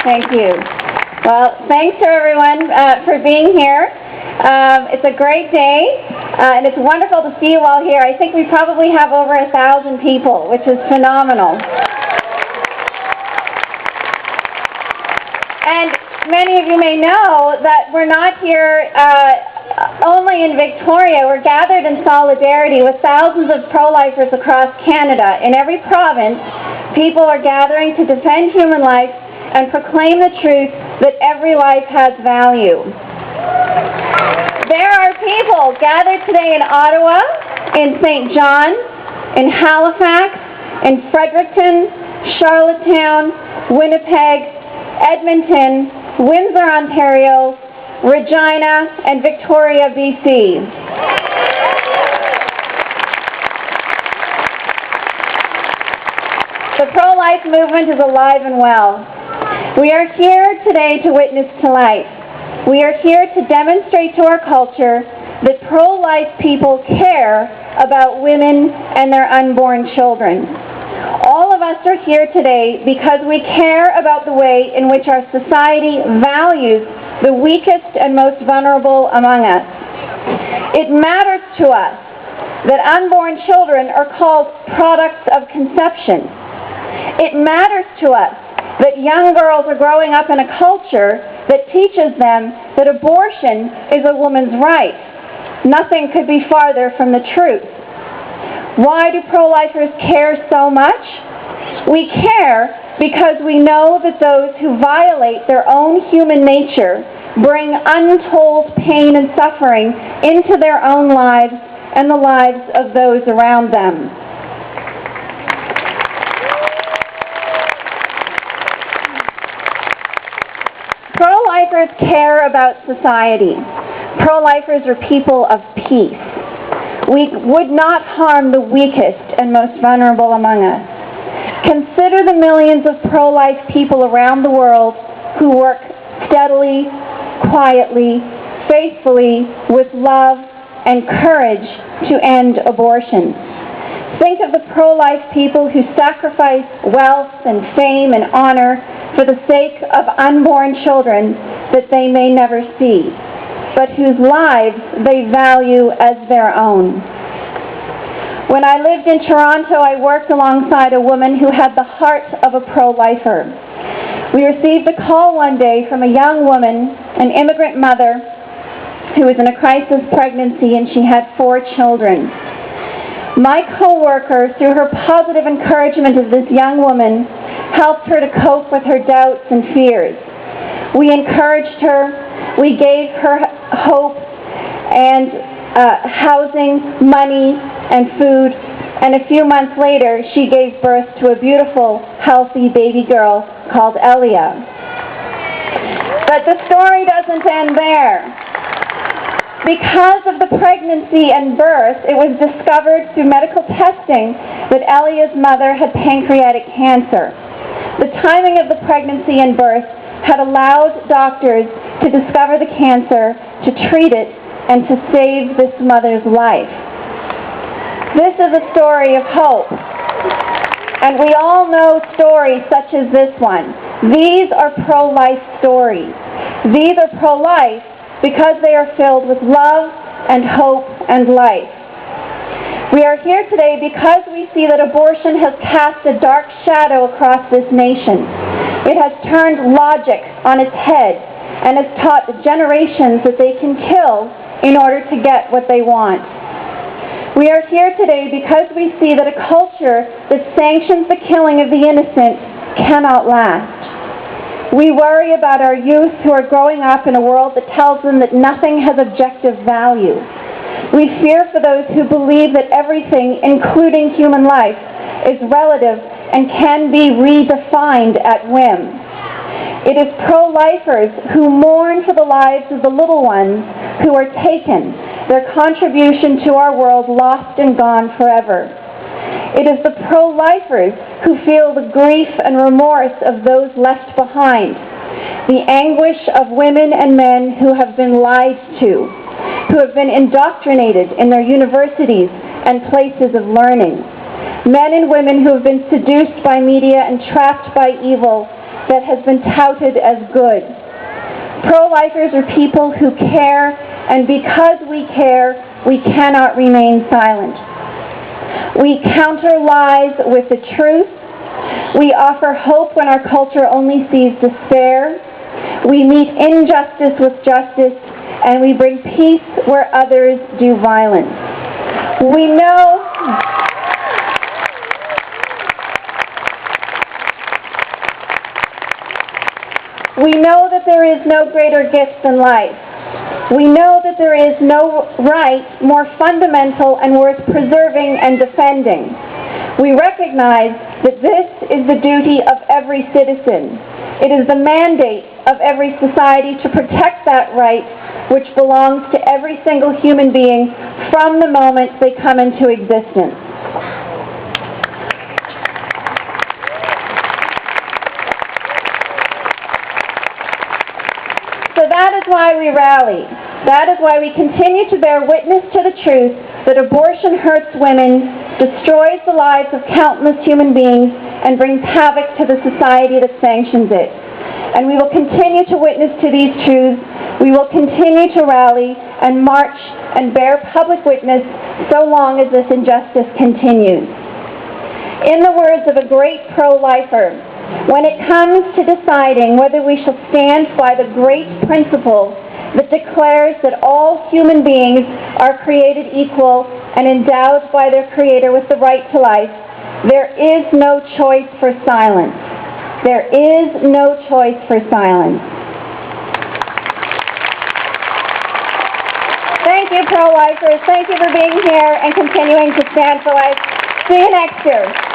Thank you. Well, thanks to everyone for being here. It's a great day, and it's wonderful to see you all here. I think we probably have over 1,000 people, which is phenomenal. And many of you may know that we're not here only in Victoria. We're gathered in solidarity with thousands of pro-lifers across Canada. In every province, people are gathering to defend human life and proclaim the truth that every life has value. There are people gathered today in Ottawa, in St. John, in Halifax, in Fredericton, Charlottetown, Winnipeg, Edmonton, Windsor, Ontario, Regina, and Victoria, BC. The pro-life movement is alive and well. We are here today to witness to life. We are here to demonstrate to our culture that pro-life people care about women and their unborn children. All of us are here today because we care about the way in which our society values the weakest and most vulnerable among us. It matters to us that unborn children are called products of conception. It matters to us that young girls are growing up in a culture that teaches them that abortion is a woman's right. Nothing could be farther from the truth. Why do pro-lifers care so much? We care because we know that those who violate their own human nature bring untold pain and suffering into their own lives and the lives of those around them. Pro-lifers care about society. Pro-lifers are people of peace. We would not harm the weakest and most vulnerable among us. Consider the millions of pro-life people around the world who work steadily, quietly, faithfully, with love and courage to end abortion. Think of the pro-life people who sacrifice wealth and fame and honor for the sake of unborn children that they may never see, but whose lives they value as their own. When I lived in Toronto, I worked alongside a woman who had the heart of a pro-lifer. We received a call one day from a young woman, an immigrant mother, who was in a crisis pregnancy and she had 4 children. My co-worker, through her positive encouragement of this young woman, helped her to cope with her doubts and fears. We encouraged her, we gave her hope and housing, money, and food, and a few months later she gave birth to a beautiful, healthy baby girl called Elia. But the story doesn't end there. Because of the pregnancy and birth, it was discovered through medical testing that Elia's mother had pancreatic cancer. The timing of the pregnancy and birth had allowed doctors to discover the cancer, to treat it, and to save this mother's life. This is a story of hope. And we all know stories such as this one. These are pro-life stories. These are pro-life because they are filled with love and hope and life. We are here today because we see that abortion has cast a dark shadow across this nation. It has turned logic on its head and has taught generations that they can kill in order to get what they want. We are here today because we see that a culture that sanctions the killing of the innocent cannot last. We worry about our youth who are growing up in a world that tells them that nothing has objective value. We fear for those who believe that everything, including human life, is relative and can be redefined at whim. It is pro-lifers who mourn for the lives of the little ones who are taken, their contribution to our world lost and gone forever. It is the pro-lifers who feel the grief and remorse of those left behind, the anguish of women and men who have been lied to, who have been indoctrinated in their universities and places of learning, men and women who have been seduced by media and trapped by evil, that has been touted as good. Pro-lifers are people who care, and because we care, we cannot remain silent. We counter lies with the truth. We offer hope when our culture only sees despair. We meet injustice with justice, and we bring peace where others do violence. We know that there is no greater gift than life. We know that there is no right more fundamental and worth preserving and defending. We recognize that this is the duty of every citizen. It is the mandate of every society to protect that right which belongs to every single human being from the moment they come into existence. So that is why we rally. That is why we continue to bear witness to the truth that abortion hurts women, destroys the lives of countless human beings, and brings havoc to the society that sanctions it. And we will continue to witness to these truths. We will continue to rally and march and bear public witness so long as this injustice continues. In the words of a great pro-lifer, when it comes to deciding whether we shall stand by the great principle that declares that all human beings are created equal and endowed by their Creator with the right to life, there is no choice for silence. There is no choice for silence. Thank you, pro-lifers. Thank you for being here and continuing to stand for life. See you next year.